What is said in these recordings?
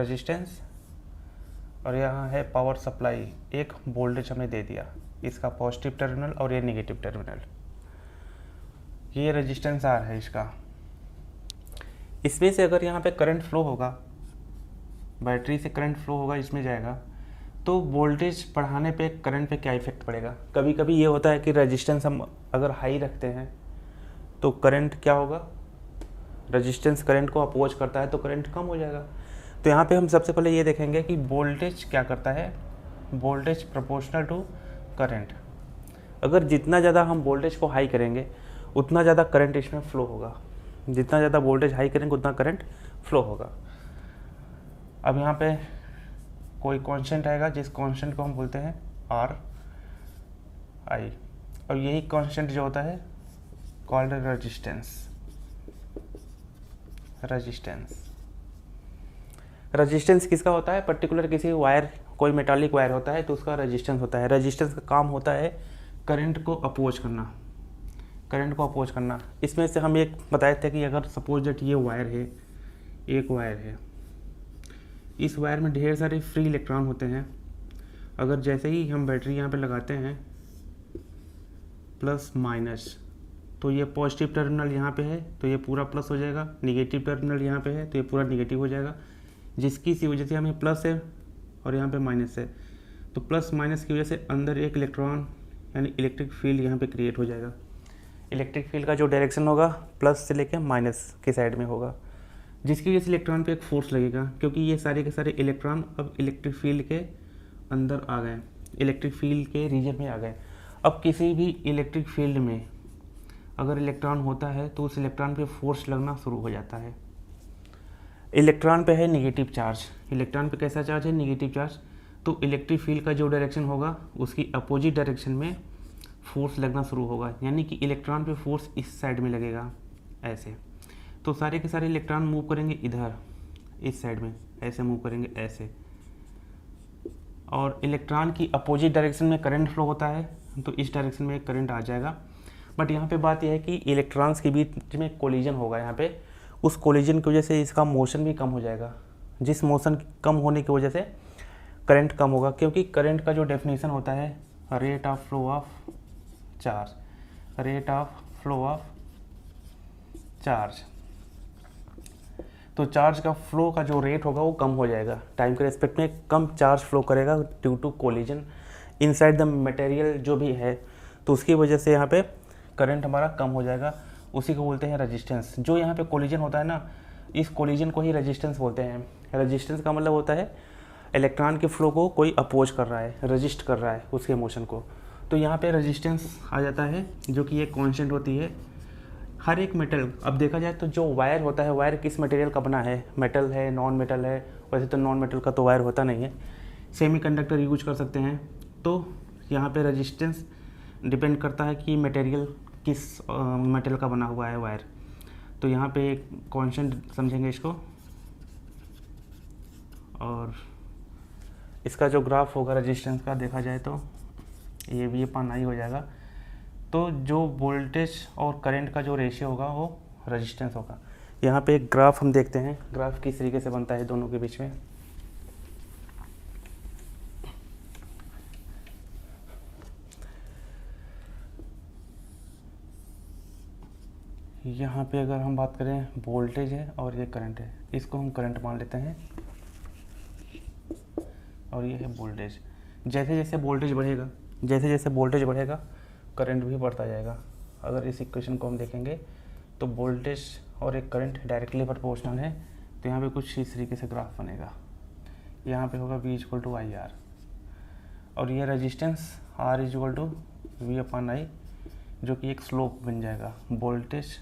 Resistance, और यहाँ है पावर सप्लाई, एक वोल्टेज हमें दे दिया, इसका पॉजिटिव टर्मिनल और ये नेगेटिव टर्मिनल, ये रेजिस्टेंस आर है इसका। इसमें से अगर यहाँ पे करंट फ्लो होगा, बैटरी से करंट फ्लो होगा, इसमें जाएगा, तो वोल्टेज बढ़ाने पे करंट पे क्या इफेक्ट पड़ेगा। कभी कभी ये होता है कि रेजिस्टेंस हम अगर हाई रखते हैं तो करंट क्या होगा, रेजिस्टेंस करंट को अपोज करता है तो करंट कम हो जाएगा। तो यहाँ पे हम सबसे पहले ये देखेंगे कि वोल्टेज क्या करता है, वोल्टेज प्रोपोर्शनल टू करंट। अगर जितना ज़्यादा हम वोल्टेज को हाई करेंगे उतना ज़्यादा करंट इसमें फ्लो होगा, जितना ज़्यादा वोल्टेज हाई करेंगे उतना करंट फ्लो होगा। अब यहाँ पे कोई कांस्टेंट आएगा जिस कांस्टेंट को हम बोलते हैं आर आई, और यही कांस्टेंट जो होता है कॉल्ड रेजिस्टेंस। रेजिस्टेंस किसका होता है, पर्टिकुलर किसी वायर, कोई मेटालिक वायर होता है तो उसका रेजिस्टेंस होता है। रेजिस्टेंस का काम होता है करंट को अपोज करना, करंट को अपोज करना। इसमें से हम एक बताए थे कि अगर सपोज दैट ये वायर है, एक वायर है, इस वायर में ढेर सारे फ्री इलेक्ट्रॉन होते हैं। अगर जैसे ही हम बैटरी यहाँ पे लगाते हैं प्लस माइनस, तो ये पॉजिटिव टर्मिनल यहाँ पे है तो ये पूरा प्लस हो जाएगा, निगेटिव टर्मिनल यहाँ पे है तो ये पूरा निगेटिव हो जाएगा, जिसकी सी वजह से हमें प्लस है और यहाँ पे माइनस है। तो प्लस माइनस की वजह से अंदर एक इलेक्ट्रॉन यानी इलेक्ट्रिक फील्ड यहाँ पे क्रिएट हो जाएगा। इलेक्ट्रिक फील्ड का जो डायरेक्शन होगा प्लस से लेकर माइनस के साइड में होगा, जिसकी वजह से इलेक्ट्रॉन पे एक फोर्स लगेगा, क्योंकि ये सारे के सारे इलेक्ट्रॉन अब इलेक्ट्रिक फील्ड के अंदर आ गए, इलेक्ट्रिक फील्ड के रीजन में आ गए। अब किसी भी इलेक्ट्रिक फील्ड में अगर इलेक्ट्रॉन होता है तो उस इलेक्ट्रॉन पे फोर्स लगना शुरू हो जाता है। इलेक्ट्रॉन पे है नेगेटिव चार्ज, इलेक्ट्रॉन पे कैसा चार्ज है, नेगेटिव चार्ज, तो इलेक्ट्रिक फील्ड का जो डायरेक्शन होगा उसकी अपोजिट डायरेक्शन में फोर्स लगना शुरू होगा, यानी कि इलेक्ट्रॉन पे फोर्स इस साइड में लगेगा ऐसे। तो सारे के सारे इलेक्ट्रॉन मूव करेंगे इधर, इस साइड में ऐसे मूव करेंगे ऐसे, और इलेक्ट्रॉन की अपोजिट डायरेक्शन में करंट फ्लो होता है तो इस डायरेक्शन में करंट आ जाएगा। बट यहाँ पे बात यह है कि इलेक्ट्रॉन्स के बीच में कोलिजन होगा यहाँ पे, उस कोलिजन की वजह से इसका मोशन भी कम हो जाएगा, जिस मोशन कम होने की वजह से करंट कम होगा, क्योंकि करंट का जो डेफिनेशन होता है rate of flow of charge, rate of flow of charge. तो चार्ज का फ्लो का जो रेट होगा वो कम हो जाएगा, टाइम के रेस्पेक्ट में कम चार्ज फ्लो करेगा due to collision inside the material जो भी है, तो उसकी वजह से यहाँ पे करंट हमारा कम हो जाएगा। उसी को बोलते हैं रेजिस्टेंस। जो यहाँ पे कोलिजन होता है ना, इस कोलिजन को ही रेजिस्टेंस बोलते हैं। रेजिस्टेंस का मतलब होता है इलेक्ट्रॉन के फ्लो को कोई अपोज कर रहा है, रजिस्ट कर रहा है उसके मोशन को, तो यहाँ पे रेजिस्टेंस आ जाता है, जो कि एक कांस्टेंट होती है हर एक मेटल। अब देखा जाए तो जो वायर होता है, वायर किस मटेरियल का बना है, मेटल है, नॉन मेटल है, वैसे तो नॉन मेटल का तो वायर होता नहीं है, सेमीकंडक्टर यूज कर सकते हैं। तो यहाँ पे रेजिस्टेंस डिपेंड करता है कि मटेरियल किस मेटल का बना हुआ है वायर। तो यहाँ पे एक कांस्टेंट समझेंगे इसको, और इसका जो ग्राफ होगा रेजिस्टेंस का देखा जाए तो ये भी पाना ही हो जाएगा। तो जो वोल्टेज और करंट का जो रेशियो होगा वो रेजिस्टेंस होगा। यहाँ पे एक ग्राफ हम देखते हैं, ग्राफ किस तरीके से बनता है दोनों के बीच में। यहाँ पे अगर हम बात करें वोल्टेज है और ये करंट है, इसको हम करंट मान लेते हैं, और ये है वोल्टेज। जैसे जैसे वोल्टेज बढ़ेगा, जैसे जैसे वोल्टेज बढ़ेगा करंट भी बढ़ता जाएगा। अगर इस इक्वेशन को हम देखेंगे तो वोल्टेज और एक करंट डायरेक्टली प्रोपोर्शनल है, तो यहाँ पे कुछ इस तरीके से ग्राफ बनेगा। यहाँ पे होगा V equal to I R, और ये resistance R equal to V upon I, जो कि एक स्लोप बन जाएगा वोल्टेज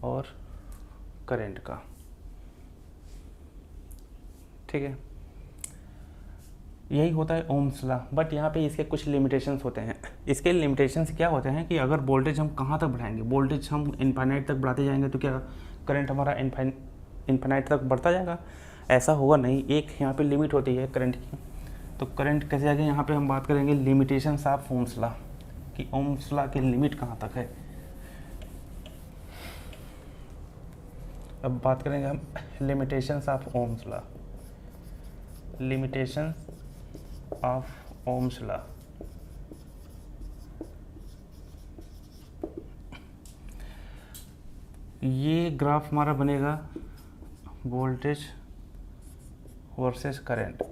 और करंट का। ठीक है, यही होता है ओम्स लॉ। बट यहाँ पे इसके कुछ लिमिटेशंस होते हैं। इसके लिमिटेशंस क्या होते हैं कि अगर वोल्टेज हम कहाँ तक बढ़ाएंगे, वोल्टेज हम इनफाइनाइट तक बढ़ाते जाएंगे तो क्या करंट हमारा इनफाइनाइट तक बढ़ता जाएगा? ऐसा होगा नहीं, एक यहाँ पे लिमिट होती है करंट की। तो करंट कैसे आगे यहाँ पे हम बात करेंगे लिमिटेशंस ऑफ ओम्स लॉ, कि ओम्स लॉ की लिमिट कहाँ तक है। अब बात करेंगे हम limitations of Ohm's law. Limitation of Ohm's law. ये ग्राफ हमारा बनेगा वोल्टेज वर्सेस करंट।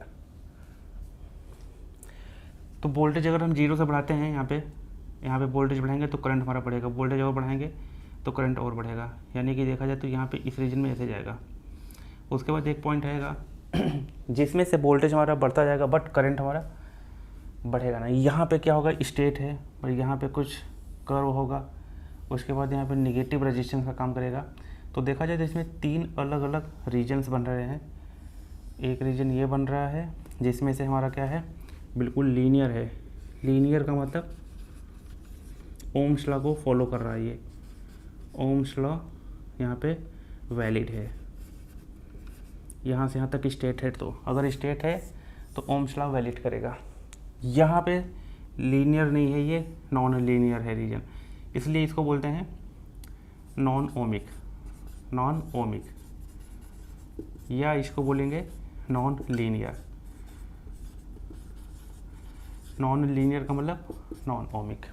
तो वोल्टेज अगर हम 0 से बढ़ाते हैं, यहाँ पे वोल्टेज बढ़ाएंगे तो करंट हमारा बढ़ेगा, वोल्टेज और बढ़ाएंगे तो करंट और बढ़ेगा, यानी कि देखा जाए तो यहाँ पे इस रीजन में ऐसे जाएगा। उसके बाद एक पॉइंट आएगा जिसमें से वोल्टेज हमारा बढ़ता जाएगा बट करंट हमारा बढ़ेगा ना। यहाँ पे क्या होगा, स्टेट है और यहाँ पे कुछ कर्व होगा, उसके बाद यहाँ पे निगेटिव रेजिस्टेंस का काम करेगा। तो देखा जाए तो इसमें 3 अलग अलग रीजन्स बन रहे हैं। एक रीजन ये बन रहा है जिसमें से हमारा क्या है, बिल्कुल लीनियर है। लीनियर का मतलब ओम्स लॉ को फॉलो कर रहा है। ये ओम्स लॉ यहाँ पे वैलिड है, यहाँ से यहाँ तक स्टेट है। तो अगर स्टेट है तो ओम्स लॉ वैलिड करेगा। यहाँ पे लीनियर नहीं है, ये नॉन लीनियर है रीजन, इसलिए इसको बोलते हैं नॉन ओमिक। नॉन ओमिक या इसको बोलेंगे नॉन लीनियर। नॉन लीनियर का मतलब नॉन ओमिक।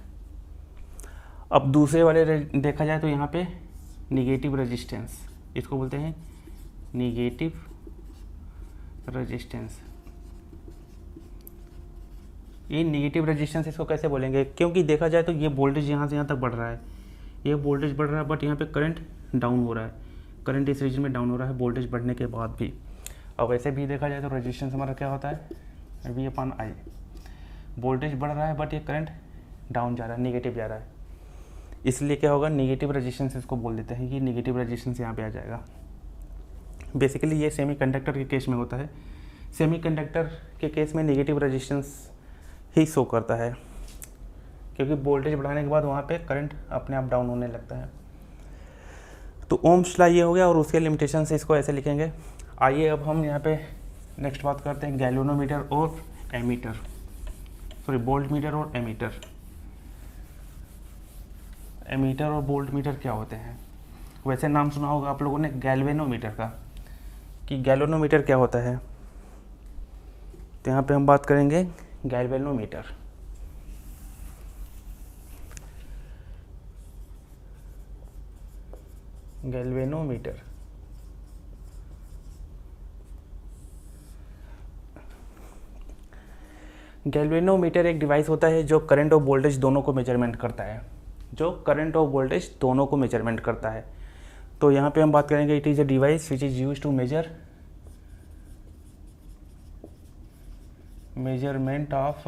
अब दूसरे वाले देखा जाए तो यहाँ पे निगेटिव रेजिस्टेंस, इसको बोलते हैं निगेटिव रेजिस्टेंस। ये निगेटिव रेजिस्टेंस इसको कैसे बोलेंगे, क्योंकि देखा जाए तो ये वोल्टेज यहाँ से यहाँ तक बढ़ रहा है, ये वोल्टेज बढ़ रहा है बट यहाँ पे करंट डाउन हो रहा है, करंट इस रीजन में डाउन हो रहा है वोल्टेज बढ़ने के बाद भी। अब वैसे भी देखा जाए तो रेजिस्टेंस हमारा क्या होता है, V/I। वोल्टेज बढ़ रहा है बट ये करंट डाउन जा रहा है, निगेटिव जा रहा है, इसलिए क्या होगा, निगेटिव रेजिस्टेंस इसको बोल देते हैं। ये निगेटिव रेजिस्टेंस यहाँ पे आ जाएगा। बेसिकली ये सेमीकंडक्टर के केस में होता है। सेमीकंडक्टर के केस में निगेटिव रेजिस्टेंस ही शो करता है, क्योंकि वोल्टेज बढ़ाने के बाद वहाँ पे करंट अपने आप डाउन होने लगता है। तो ओम्स लॉ ये हो गया, और उसके लिमिटेशन से इसको ऐसे लिखेंगे। आइए अब हम यहाँ पे नेक्स्ट बात करते हैं गैल्वेनोमीटर और एमीटर, सॉरी वोल्टमीटर और एमीटर। एमीटर और वोल्टमीटर क्या होते हैं, वैसे नाम सुना होगा आप लोगों ने गैल्वेनोमीटर का, कि गैल्वेनोमीटर क्या होता है। तो यहाँ पे हम बात करेंगे गैल्वेनोमीटर। गैल्वेनोमीटर गैल्वेनोमीटर एक डिवाइस होता है जो करंट और वोल्टेज दोनों को मेजरमेंट करता है, जो करंट और वोल्टेज दोनों को मेजरमेंट करता है। तो यहाँ पे हम बात करेंगे it is a device which is used to measurement of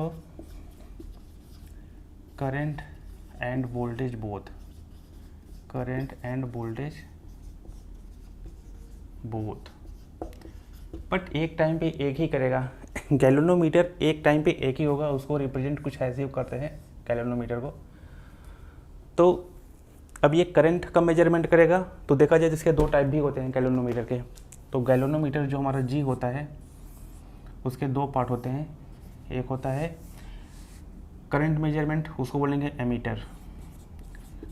current and voltage both, current and voltage both, but एक टाइम पे एक ही करेगा। गैल्वेनोमीटर एक टाइम पे एक ही होगा, उसको रिप्रेजेंट कुछ ऐसे करते हैं गैल्वेनोमीटर को। तो अब ये करंट का मेजरमेंट करेगा। तो देखा जाए तो इसके 2 टाइप भी होते हैं गैल्वेनोमीटर के। तो गैल्वेनोमीटर जो हमारा G होता है उसके 2 पार्ट होते हैं। एक होता है करंट मेजरमेंट, उसको बोलेंगे एमीटर।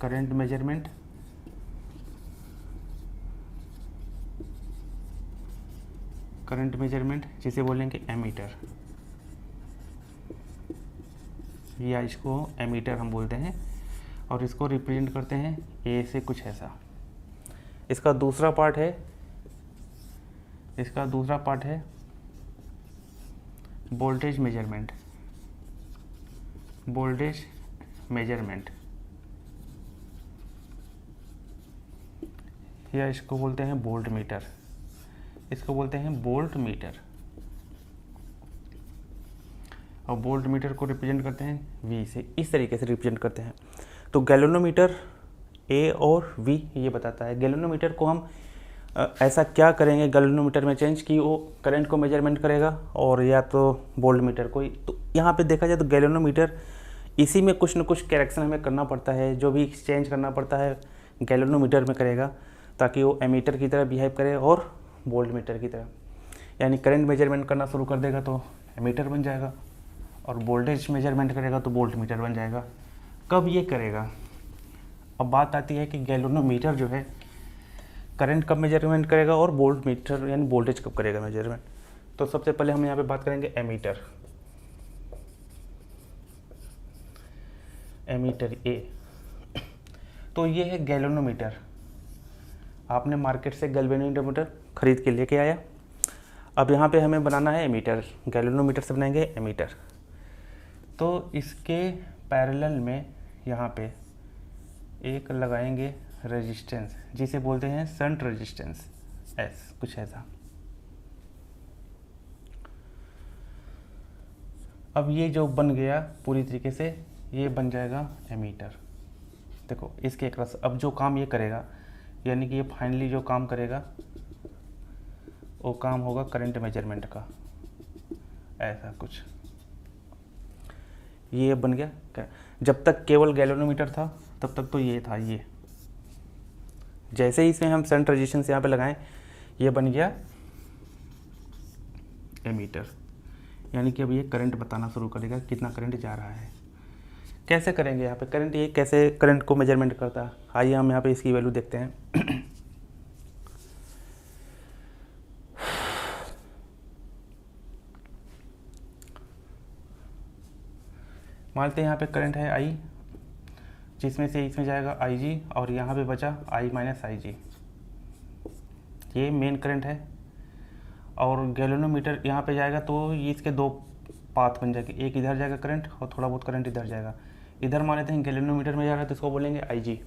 करंट मेजरमेंट जिसे बोलेंगे एमीटर, या इसको एमीटर हम बोलते हैं, और इसको रिप्रेजेंट करते हैं ए से कुछ ऐसा। इसका दूसरा पार्ट है वोल्टेज मेजरमेंट, या इसको बोलते हैं वोल्ट मीटर, और वोल्ट मीटर को रिप्रेजेंट करते हैं V से, इस तरीके से रिप्रेजेंट करते हैं। तो गैल्वेनोमीटर A और V ये बताता है। गैल्वेनोमीटर को हम ऐसा क्या करेंगे गैल्वेनोमीटर में चेंज, कि वो करंट को मेजरमेंट करेगा और या तो वोल्ट मीटर को। तो यहाँ पे देखा जाए तो गैल्वेनोमीटर, इसी में कुछ न कुछ करेक्शन हमें करना पड़ता है, जो भी चेंज करना पड़ता है गैल्वेनोमीटर में करेगा, ताकि वो एमीटर की तरह बिहेव करे और वोल्ट मीटर की तरह। यानी करंट मेजरमेंट करना शुरू कर देगा तो एमीटर बन जाएगा, और वोल्टेज मेजरमेंट करेगा तो वोल्ट मीटर बन जाएगा। कब ये करेगा, अब बात आती है कि गैल्वेनोमीटर जो है करंट कब मेजरमेंट करेगा और वोल्ट मीटर यानी वोल्टेज कब करेगा मेजरमेंट। तो सबसे पहले हम यहाँ पे बात करेंगे एमीटर। एमीटर ए, तो ये है गैल्वेनोमीटर। आपने मार्केट से गैल्वेनोमीटर खरीद के लेके आया। अब यहाँ पे हमें बनाना है एमीटर। गैल्वेनोमीटर से बनाएंगे एमीटर। तो इसके पैरेलल में यहाँ पे एक लगाएंगे रेजिस्टेंस, जिसे बोलते हैं शंट रेजिस्टेंस, एस, कुछ ऐसा। अब ये जो बन गया पूरी तरीके से, ये बन जाएगा एमीटर। देखो इसके क्रॉस अब जो काम ये करेगा, यानी कि ये फाइनली जो काम करेगा वो काम होगा करंट मेजरमेंट का, ऐसा कुछ। ये बन गया। जब तक केवल गैल्वेनोमीटर था तब तक तो ये था। ये जैसे ही इसमें हम शंट रेजिस्टेंस यहाँ पे लगाएं, ये बन गया एमीटर। यानी कि अब ये करंट बताना शुरू करेगा कितना करंट जा रहा है। कैसे करेंगे यहाँ पे करंट, ये कैसे करंट को मेजरमेंट करता है, आइए हम यहाँ पे इसकी वैल्यू देखते हैं। मानते हैं यहाँ पे करंट है आई, जिसमें से इसमें जाएगा आई जी और यहाँ पे बचा आई माइनस आई जी। ये मेन करंट है। और गैल्वेनोमीटर यहाँ पे जाएगा तो ये इसके दो पाथ बन जाएंगे, एक इधर जाएगा करंट और थोड़ा बहुत करंट इधर जाएगा। इधर मान लेते हैं गैल्वेनोमीटर में जा रहा है तो इसको बोलेंगे आई जी।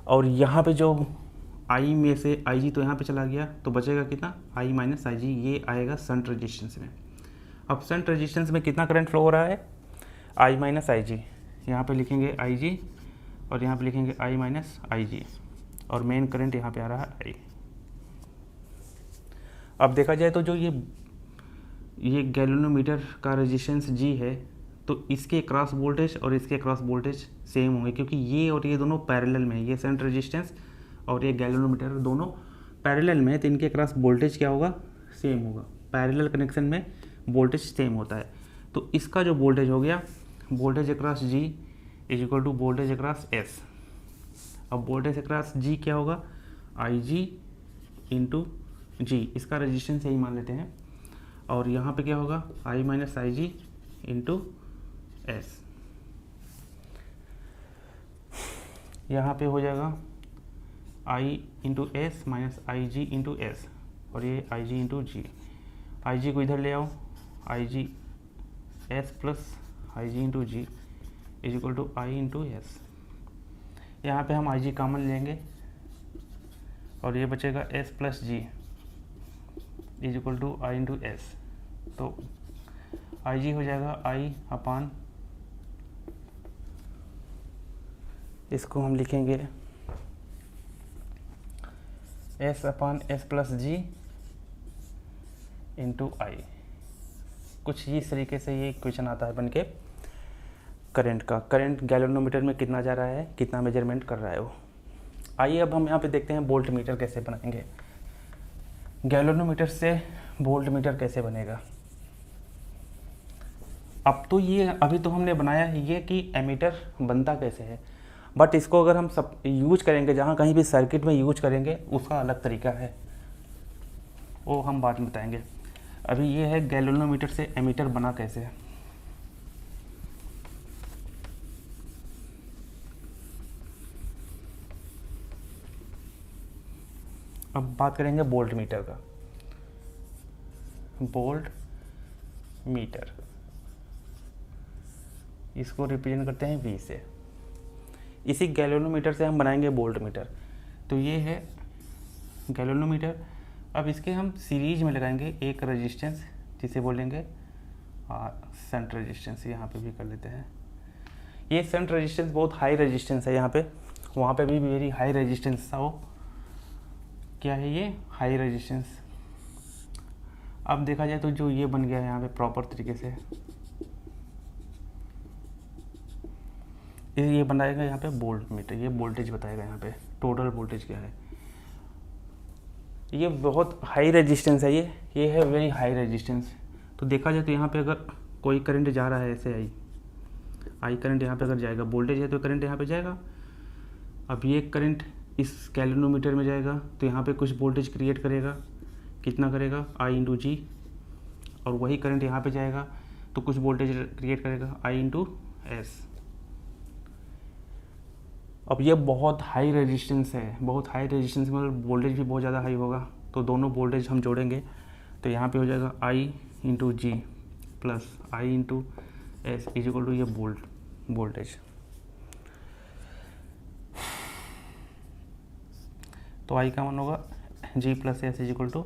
और यहाँ पे जो आई में से आई जी तो यहाँ पे चला गया, तो बचेगा कितना, आई माइनस आई जी। ये आएगा शंट रेजिस्टेंस में। अब शंट रेजिस्टेंस में कितना करंट फ्लो हो रहा है, आई माइनस आई जी। यहाँ पे लिखेंगे आई जी और यहाँ पे लिखेंगे आई माइनस आई जी, और मेन करंट यहाँ पे आ रहा है आई। अब देखा जाए तो जो ये गैल्वेनोमीटर का रेजिस्टेंस जी है, तो इसके क्रॉस वोल्टेज और इसके क्रॉस वोल्टेज सेम होंगे, क्योंकि ये और ये दोनों पैरेलल में है। ये शंट रेजिस्टेंस और ये गैल्वेनोमीटर दोनों पैरेलल में है, तो इनके क्रॉस वोल्टेज क्या होगा, सेम होगा। पैरेलल कनेक्शन में वोल्टेज सेम होता है। तो इसका जो वोल्टेज हो गया, voltage across G is equal to voltage across S. अब वोल्टेज अक्रॉस जी क्या होगा, आई जी इंटू जी, इसका रेजिस्टेंस यही मान लेते हैं। और यहाँ पे क्या होगा, आई माइनस आई जी इंटू एस। यहाँ पे हो जाएगा आई इंटू एस माइनस आई जी इंटू एस, और ये आई जी इंटू जी। आई जी को इधर ले आओ, I G S plus I G into G is equal to I into S. यहाँ पे हम आई जी कॉमन लेंगे और ये बचेगा S plus G is equal to I into S. तो आई जी हो जाएगा आई अपान, इसको हम लिखेंगे एस अपान एस प्लस जी इंटू आई। कुछ इस तरीके से ये क्वेश्चन आता है बनके करंट का। करंट गैल्वेनोमीटर में कितना जा रहा है, कितना मेजरमेंट कर रहा है वो। आइए अब हम यहाँ पे देखते हैं वोल्ट मीटर कैसे बनाएंगे। गैल्वेनोमीटर से वोल्ट मीटर कैसे बनेगा। अब तो ये अभी तो हमने बनाया है ये कि एमीटर बनता कैसे है, बट इसको अगर हम सब यूज करेंगे, जहाँ कहीं भी सर्किट में यूज करेंगे, उसका अलग तरीका है, वो हम बाद में बताएंगे। अभी ये है गैल्वेनोमीटर से एमीटर बना कैसे है। अब बात करेंगे वोल्ट मीटर का। वोल्ट मीटर, इसको रिप्रेजेंट करते हैं V से। इसी गैल्वेनोमीटर से हम बनाएंगे वोल्ट मीटर। तो ये है गैल्वेनोमीटर। अब इसके हम सीरीज में लगाएंगे एक रेजिस्टेंस, जिसे बोलेंगे शंट रेजिस्टेंस। यहाँ पे भी कर लेते हैं। ये शंट रेजिस्टेंस बहुत हाई रेजिस्टेंस है यहाँ पे, वहाँ पे भी वेरी हाई रेजिस्टेंस था। वो क्या है, ये हाई रेजिस्टेंस। अब देखा जाए तो जो ये बन गया है यहाँ पे प्रॉपर तरीके से, ये बनाएगा यहाँ पे वोल्ट मीटर। ये वोल्टेज बताएगा यहाँ पे टोटल वोल्टेज क्या है। ये बहुत हाई रेजिस्टेंस है, ये है वेरी हाई रेजिस्टेंस। तो देखा जाए तो यहाँ पे अगर कोई करंट जा रहा है, ऐसे आई करंट यहाँ पे अगर जाएगा, वोल्टेज है तो करंट यहाँ पे जाएगा। अब ये करंट इस गैल्वेनोमीटर में जाएगा तो यहाँ पे कुछ वोल्टेज क्रिएट करेगा। कितना करेगा, आई इंटू जी। और वही करंट यहाँ पे जाएगा तो कुछ वोल्टेज क्रिएट करेगा I इंटू एस। अब ये बहुत हाई रेजिस्टेंस है, बहुत हाई रेजिस्टेंस मतलब वोल्टेज भी बहुत ज़्यादा हाई होगा, तो दोनों वोल्टेज हम जोड़ेंगे तो यहाँ पे हो जाएगा I into G plus I into S is equal to ये वोल्टेज। तो I का मान होगा G plus S is equal to